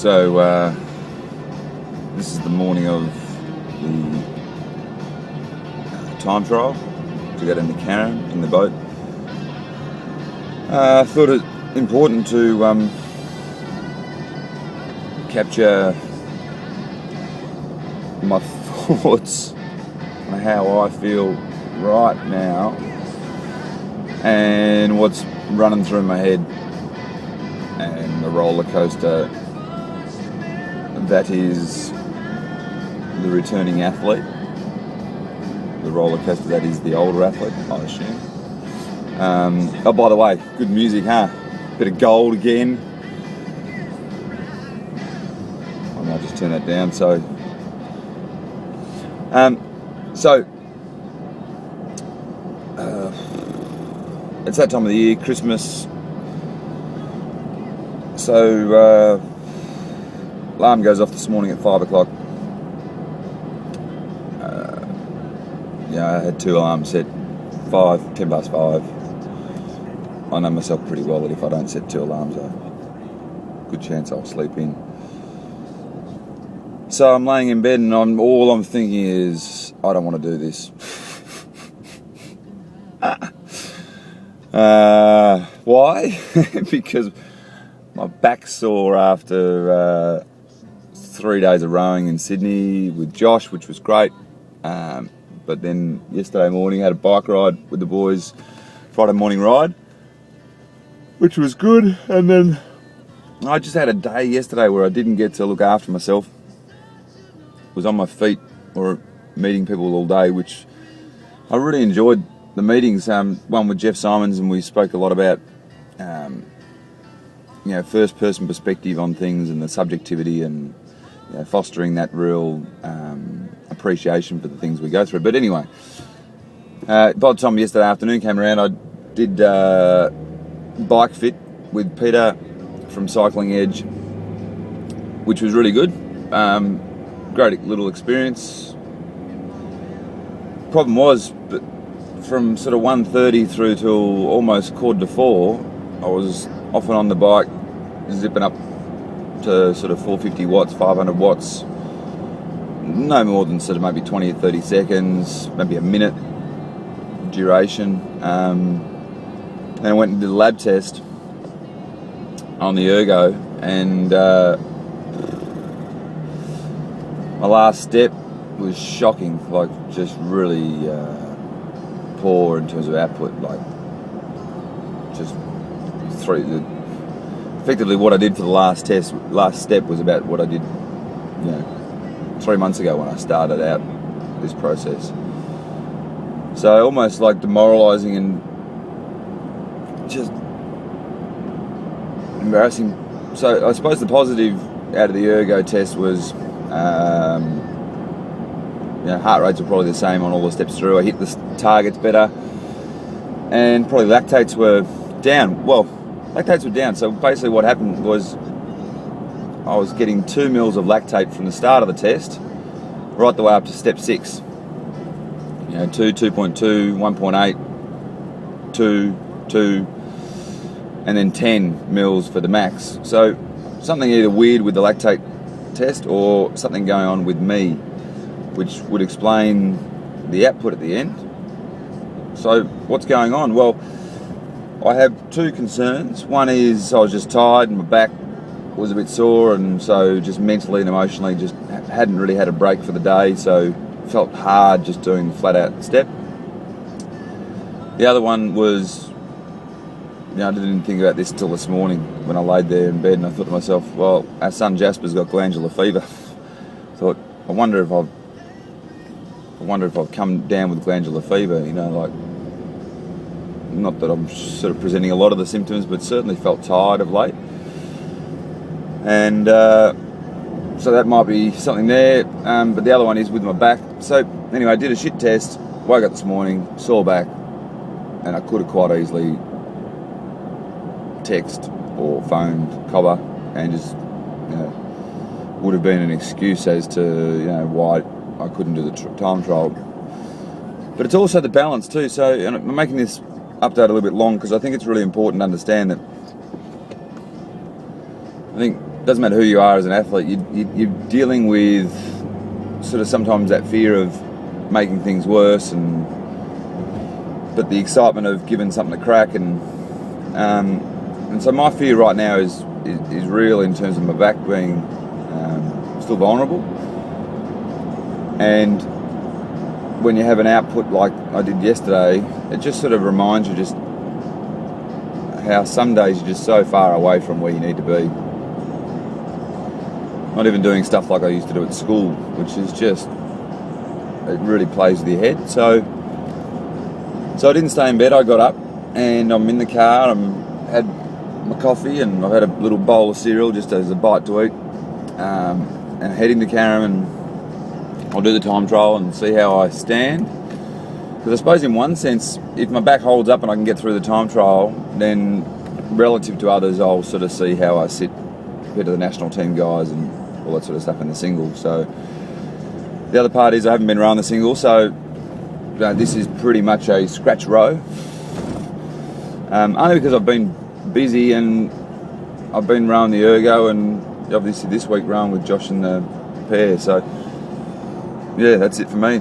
So this is the morning of the time trial to get into carrum in the boat. I thought it important to capture my thoughts on how I feel right now and what's running through my head, and the roller coaster that is the returning athlete, the roller coaster that is the older athlete, I assume. Oh, by the way, good music, huh? Bit of gold again. I might just turn that down. So it's that time of the year, Christmas. So alarm goes off this morning at 5 o'clock. I had 2 alarms set, 10 past 5. I know myself pretty well that if I don't set 2 alarms, good chance I'll sleep in. So I'm laying in bed and all I'm thinking is, I don't want to do this. Why? Because my back's sore after 3 days of rowing in Sydney with Josh, which was great. But then yesterday morning I had a bike ride with the boys, Friday morning ride, which was good. And then I just had a day yesterday where I didn't get to look after myself. Was on my feet or meeting people all day, which I really enjoyed the meetings. One with Jeff Simons, and we spoke a lot about first person perspective on things and the subjectivity and fostering that real appreciation for the things we go through. But anyway, by the time yesterday afternoon came around, I did bike fit with Peter from Cycling Edge, which was really good. Great little experience. Problem was, but from sort of 1:30 through till almost 3:45, I was off and on the bike, zipping up to sort of 450 watts, 500 watts, no more than sort of maybe 20 or 30 seconds, maybe a minute duration. Then I went and did a lab test on the ergo, and my last step was shocking, like just really poor in terms of output, like just effectively what I did for the last step was about what I did 3 months ago when I started out this process. So almost like demoralising and just embarrassing. So I suppose the positive out of the ergo test was heart rates were probably the same on all the steps through. I hit the targets better, and probably lactates were down. Well, lactates were down. So basically what happened was I was getting 2 mils of lactate from the start of the test right the way up to step 6. 2, 2.2, 1.8, 2, 2, and then 10 mils for the max. So something either weird with the lactate test or something going on with me, which would explain the output at the end. So what's going on? Well, I have 2 concerns. One is I was just tired and my back was a bit sore, and so just mentally and emotionally just hadn't really had a break for the day, so felt hard just doing the flat out step. The other one was, I didn't think about this until this morning when I laid there in bed, and I thought to myself, well, our son Jasper's got glandular fever. Thought, I wonder if I've come down with glandular fever, like, not that I'm sort of presenting a lot of the symptoms, but certainly felt tired of late. And so that might be something there, but the other one is with my back. So anyway, I did a shit test, woke up this morning, sore back, and I could have quite easily text or phoned Cobber and just would have been an excuse as to why I couldn't do the time trial. But it's also the balance too. So, and I'm making this update a little bit long because I think it's really important to understand that I think doesn't matter who you are as an athlete, you're dealing with sort of sometimes that fear of making things worse, but the excitement of giving something a crack, and so my fear right now is real in terms of my back being still vulnerable. And when you have an output like I did yesterday, it just sort of reminds you just how some days you're just so far away from where you need to be. Not even doing stuff like I used to do at school, which is just, it really plays with your head. So I didn't stay in bed. I got up and I'm in the car. Had my coffee and I've had a little bowl of cereal just as a bite to eat, and heading to Carrum, and I'll do the time trial and see how I stand. Because I suppose in one sense, if my back holds up and I can get through the time trial, then relative to others, I'll sort of see how I sit compared to the national team guys and all that sort of stuff in the single. So the other part is I haven't been rowing the single, so this is pretty much a scratch row. Only because I've been busy and I've been rowing the ergo, and obviously this week rowing with Josh and the pair. So yeah, that's it for me.